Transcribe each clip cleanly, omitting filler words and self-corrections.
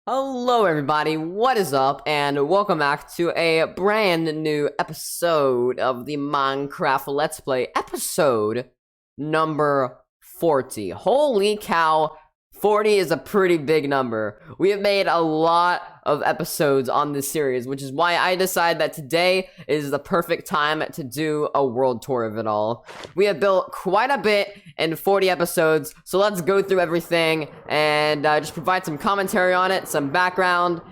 Hello everybody, what is up, and welcome back to a brand new episode of the Minecraft Let's Play, episode number 40. Holy cow, 40 is a pretty big number. We have made a lot of episodes on this series, which is why I decided that today is the perfect time to do a world tour of it all. We have built quite a bit in 40 episodes, so let's go through everything and just provide some commentary on it, some background.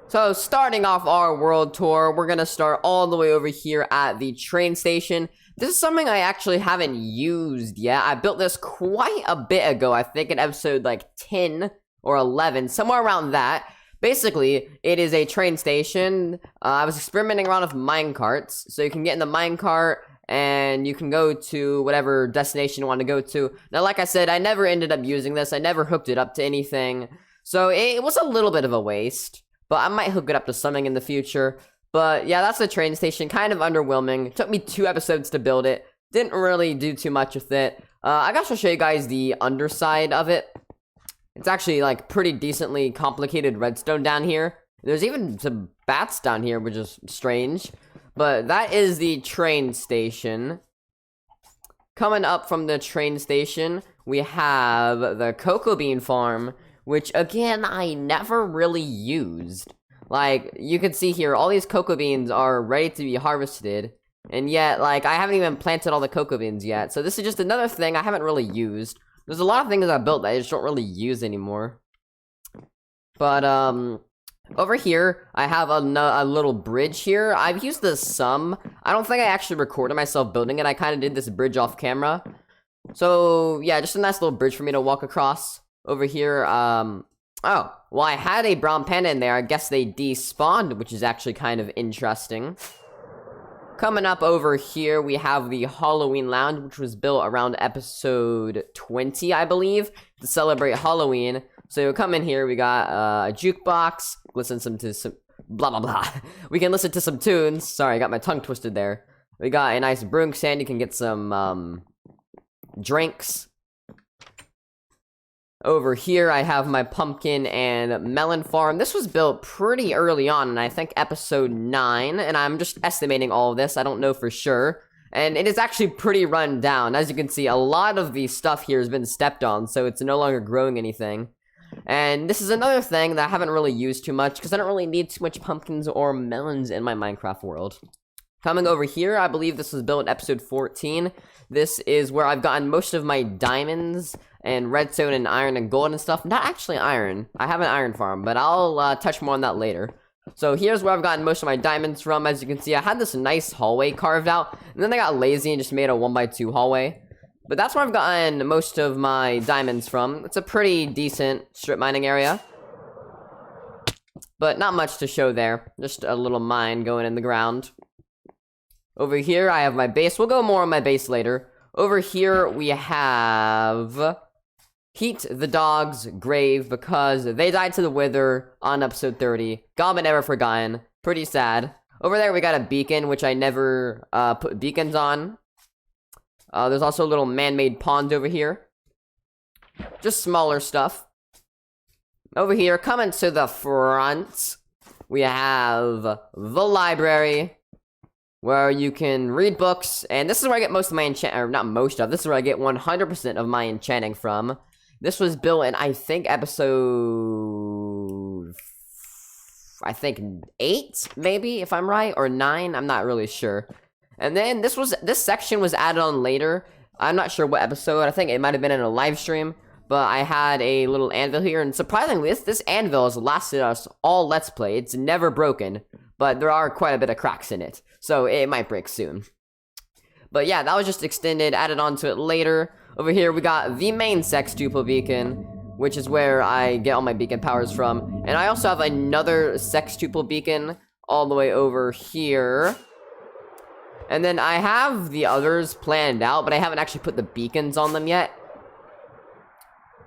So starting off our world tour, we're gonna start all the way over here at the train station. This is something I actually haven't used yet. I built this quite a bit ago, I think in episode like 10 or 11, somewhere around that. Basically, it is a train station. I was experimenting around with minecarts, so you can get in the minecart and you can go to whatever destination you want to go to. Now, like I said, I never ended up using this. I never hooked it up to anything, so it was a little bit of a waste, but I might hook it up to something in the future. But yeah, that's the train station, kind of underwhelming. It took me 2 episodes to build it. Didn't really do too much with it. I guess I'll show you guys the underside of it. It's actually like pretty decently complicated redstone down here. There's even some bats down here, which is strange. But that is the train station. Coming up from the train station, we have the cocoa bean farm, which again, I never really used. Like, you can see here, all these cocoa beans are ready to be harvested, and yet, like, I haven't even planted all the cocoa beans yet, so this is just another thing I haven't really used. There's a lot of things I built that I just don't really use anymore. But, over here, I have a little bridge here. I've used this some. I don't think I actually recorded myself building it. I kind of did this bridge off camera. So, yeah, just a nice little bridge for me to walk across. Over here, oh, well, I had a brown panda in there. I guess they despawned, which is actually kind of interesting. Coming up over here, we have the Halloween Lounge, which was built around episode 20, I believe, to celebrate Halloween. So you come in here, we got a jukebox, listen to some blah, blah, blah. We can listen to some tunes. Sorry, I got my tongue twisted there. We got a nice brewing stand. You can get some drinks. Over here, I have my pumpkin and melon farm. This was built pretty early on, and I think episode 9, and I'm just estimating all of this. I don't know for sure. And it is actually pretty run down. As you can see, a lot of the stuff here has been stepped on, so it's no longer growing anything. And this is another thing that I haven't really used too much, because I don't really need too much pumpkins or melons in my Minecraft world. Coming over here, I believe this was built in episode 14. This is where I've gotten most of my diamonds and redstone and iron and gold and stuff. Not actually iron. I have an iron farm, but I'll touch more on that later. So here's where I've gotten most of my diamonds from. As you can see, I had this nice hallway carved out, and then I got lazy and just made a 1x2 hallway. But that's where I've gotten most of my diamonds from. It's a pretty decent strip mining area, but not much to show there. Just a little mine going in the ground. Over here, I have my base. We'll go more on my base later. Over here, we have Heat the dog's grave because they died to the wither on episode 30. God but never forgotten. Pretty sad. Over there, we got a beacon, which I never put beacons on. There's also a little man-made pond over here. Just smaller stuff. Over here, coming to the front, we have the library, where you can read books, and this is where I get most of my not most of, this is where I get 100% of my enchanting from. This was built in, I think, episode 8, maybe, if I'm right, or 9, I'm not really sure. And then this section was added on later. I'm not sure what episode, I think it might have been in a live stream, but I had a little anvil here, and surprisingly, this anvil has lasted us all Let's Play. It's never broken, but there are quite a bit of cracks in it, so it might break soon. But yeah, that was just extended, added onto it later. Over here, we got the main sextuple beacon, which is where I get all my beacon powers from. And I also have another sextuple beacon all the way over here. And then I have the others planned out, but I haven't actually put the beacons on them yet.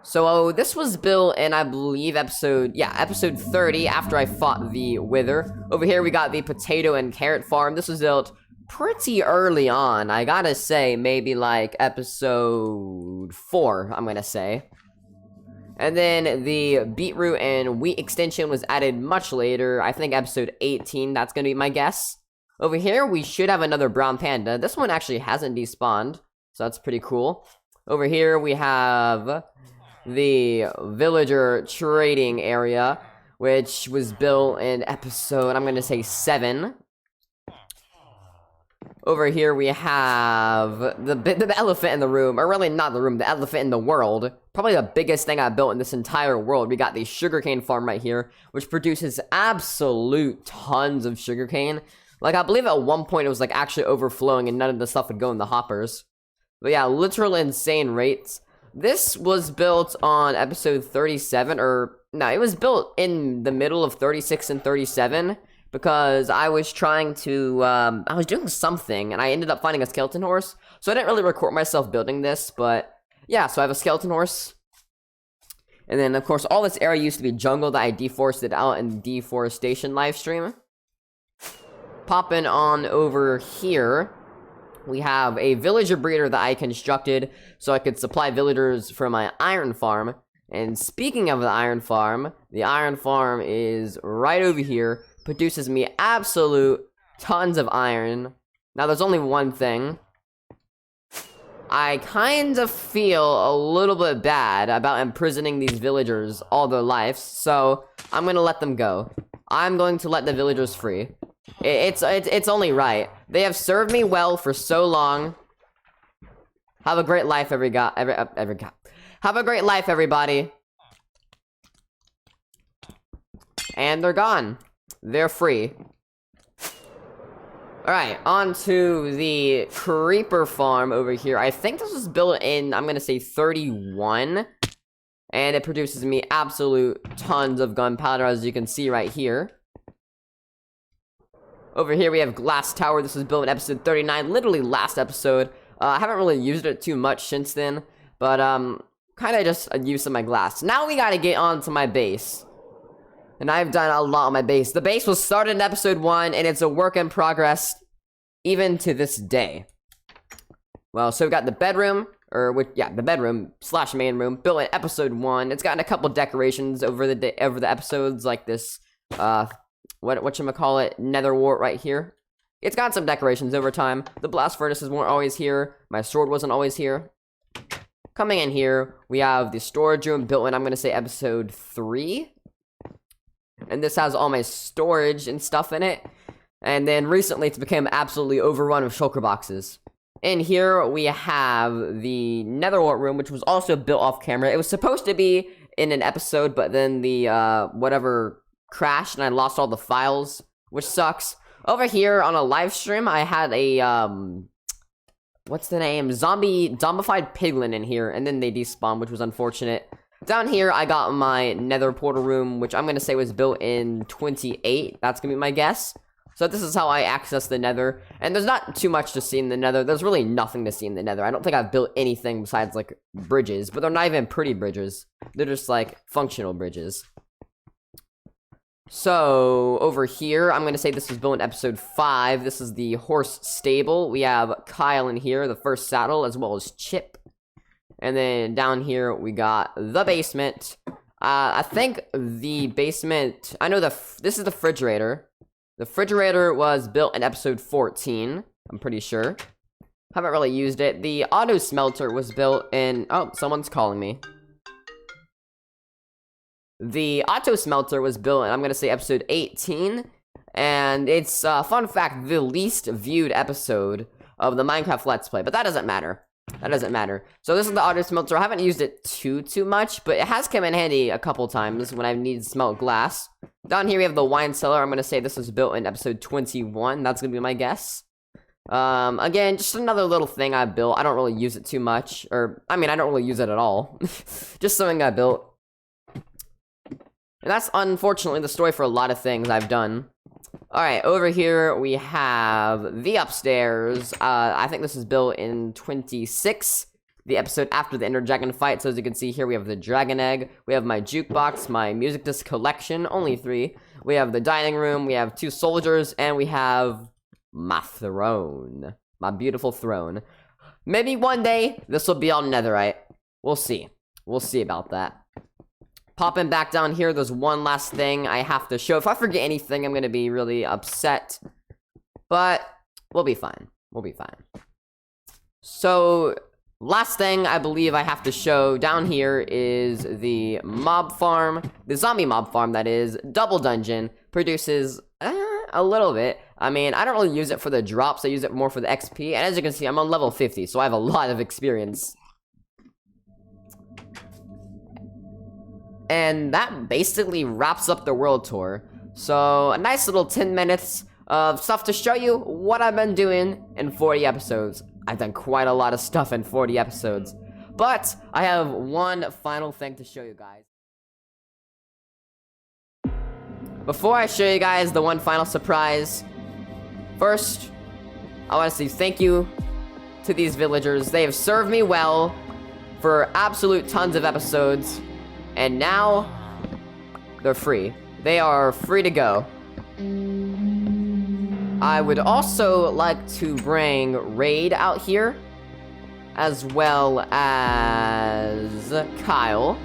So this was built in, I believe, episode 30, after I fought the wither. Over here, we got the potato and carrot farm. This was built pretty early on. I gotta say, maybe like episode 4, I'm gonna say. And then the beetroot and wheat extension was added much later. I think episode 18, that's gonna be my guess. Over here, we should have another brown panda. This one actually hasn't despawned, so that's pretty cool. Over here, we have the villager trading area, which was built in episode, I'm gonna say 7. Over here, we have the elephant in the room, or really not the room, the elephant in the world. Probably the biggest thing I built in this entire world. We got the Sugarcane Farm right here, which produces absolute tons of sugarcane. Like, I believe at one point it was, like, actually overflowing and none of the stuff would go in the hoppers. But yeah, literal insane rates. This was built on episode 37, or... No, it was built in the middle of 36 and 37. Because I was trying to, I was doing something, and I ended up finding a skeleton horse. So I didn't really record myself building this, but... Yeah, so I have a skeleton horse. And then, of course, all this area used to be jungle that I deforested out in the deforestation livestream. Popping on over here, we have a villager breeder that I constructed so I could supply villagers for my iron farm. And speaking of the iron farm is right over here. Produces me absolute tons of iron. Now, there's only one thing. I kind of feel a little bit bad about imprisoning these villagers all their lives, so I'm gonna let them go. I'm going to let the villagers free. It's only right. They have served me well for so long. Have a great life, Have a great life, everybody. And they're gone. They're free. Alright, on to the creeper farm over here. I think this was built in, I'm gonna say 31. And it produces me absolute tons of gunpowder, as you can see right here. Over here we have Glass Tower. This was built in episode 39, literally last episode. I haven't really used it too much since then. But, kind of just a use of my glass. Now we gotta get on to my base. And I've done a lot on my base. The base was started in episode 1, and it's a work in progress, even to this day. Well, so we've got the bedroom, the bedroom / main room, built in episode 1. It's gotten a couple decorations over the episodes, like this, whatchamacallit, Netherwart right here. It's got some decorations over time. The blast furnaces weren't always here. My sword wasn't always here. Coming in here, we have the storage room built in, I'm gonna say episode 3. And this has all my storage and stuff in it. And then recently it's become absolutely overrun with shulker boxes. In here we have the Netherwart Room, which was also built off camera. It was supposed to be in an episode, but then the whatever crashed and I lost all the files, which sucks. Over here on a live stream, I had a what's the name? Zombified piglin in here, and then they despawned, which was unfortunate. Down here, I got my Nether portal room, which I'm going to say was built in 28. That's going to be my guess. So this is how I access the Nether. And there's not too much to see in the Nether. There's really nothing to see in the Nether. I don't think I've built anything besides, like, bridges. But they're not even pretty bridges. They're just, like, functional bridges. So, over here, I'm going to say this was built in episode 5. This is the horse stable. We have Kyle in here, the first saddle, as well as Chip. And then down here, we got the basement. I think the basement... I know this is the refrigerator. The refrigerator was built in episode 14. I'm pretty sure. Haven't really used it. The auto smelter was built in... Oh, someone's calling me. The auto smelter was built in, I'm going to say, episode 18. And it's, fun fact, the least viewed episode of the Minecraft Let's Play. But that doesn't matter. That doesn't matter. So this is the auto smelter. I haven't used it too much, but it has come in handy a couple times when I've needed to smelt glass. Down here we have the wine cellar. I'm going to say this was built in episode 21. That's going to be my guess. Again, just another little thing I built. I don't really use it too much. Or, I mean, I don't really use it at all. Just something I built. And that's unfortunately the story for a lot of things I've done. Alright, over here we have the upstairs. I think this is built in 26, the episode after the Ender Dragon fight. So as you can see here, we have the dragon egg, we have my jukebox, my music disc collection, only 3. We have the dining room, we have 2 soldiers, and we have my throne. My beautiful throne. Maybe one day, this will be all netherite. We'll see. We'll see about that. Popping back down here, there's one last thing I have to show. If I forget anything, I'm gonna be really upset. But we'll be fine. We'll be fine. So, last thing I believe I have to show down here is the mob farm. The zombie mob farm, that is. Double dungeon. Produces a little bit. I mean, I don't really use it for the drops. I use it more for the XP. And as you can see, I'm on level 50, so I have a lot of experience. And that basically wraps up the world tour. So, a nice little 10 minutes of stuff to show you what I've been doing in 40 episodes. I've done quite a lot of stuff in 40 episodes. But, I have one final thing to show you guys. Before I show you guys the one final surprise, first, I want to say thank you to these villagers. They have served me well for absolute tons of episodes. And now, they're free. They are free to go. I would also like to bring Raid out here, as well as Kyle.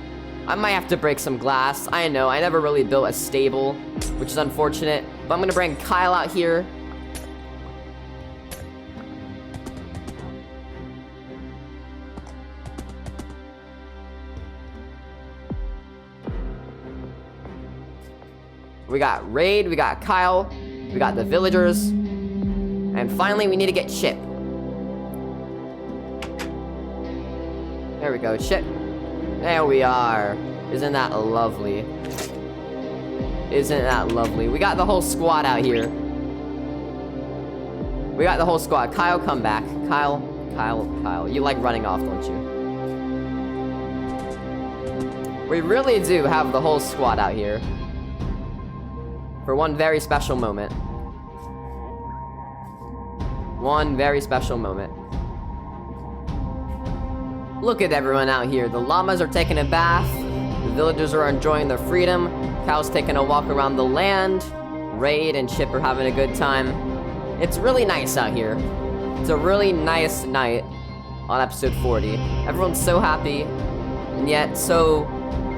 I might have to break some glass. I know, I never really built a stable, which is unfortunate. But I'm gonna bring Kyle out here. We got Raid, we got Kyle, we got the villagers, and finally we need to get Chip. There we go, Chip. There we are. Isn't that lovely? Isn't that lovely? We got the whole squad out here. We got the whole squad. Kyle, come back. Kyle. You like running off, don't you? We really do have the whole squad out here. For one very special moment. One very special moment. Look at everyone out here. The llamas are taking a bath. The villagers are enjoying their freedom. Kyle's taking a walk around the land. Raid and Chip are having a good time. It's really nice out here. It's a really nice night on episode 40. Everyone's so happy, and yet so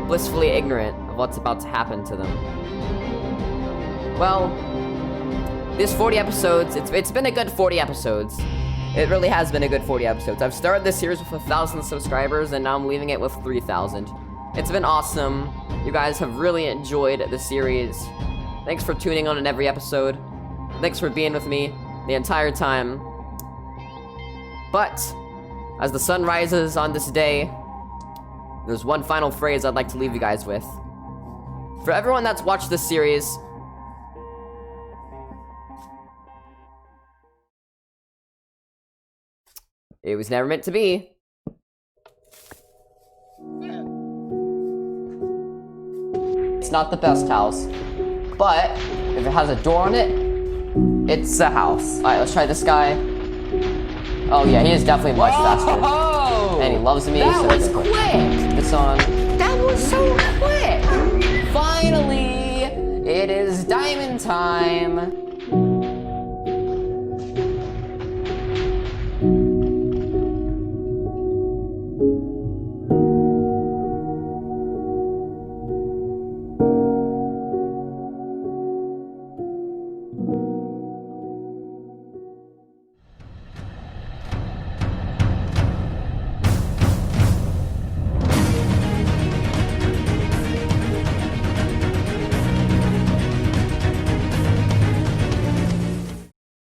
blissfully ignorant of what's about to happen to them. Well, this 40 episodes, it's been a good 40 episodes. It really has been a good 40 episodes. I've started this series with 1,000 subscribers, and now I'm leaving it with 3,000. It's been awesome. You guys have really enjoyed the series. Thanks for tuning on in every episode. Thanks for being with me the entire time. But, as the sun rises on this day, there's one final phrase I'd like to leave you guys with. For everyone that's watched this series, it was never meant to be. It's not the best house, but if it has a door on it, it's a house. Alright, let's try this guy. Oh yeah, he is definitely much faster. And he loves me. That so was quick! This on. That was so quick! Finally, it is diamond time.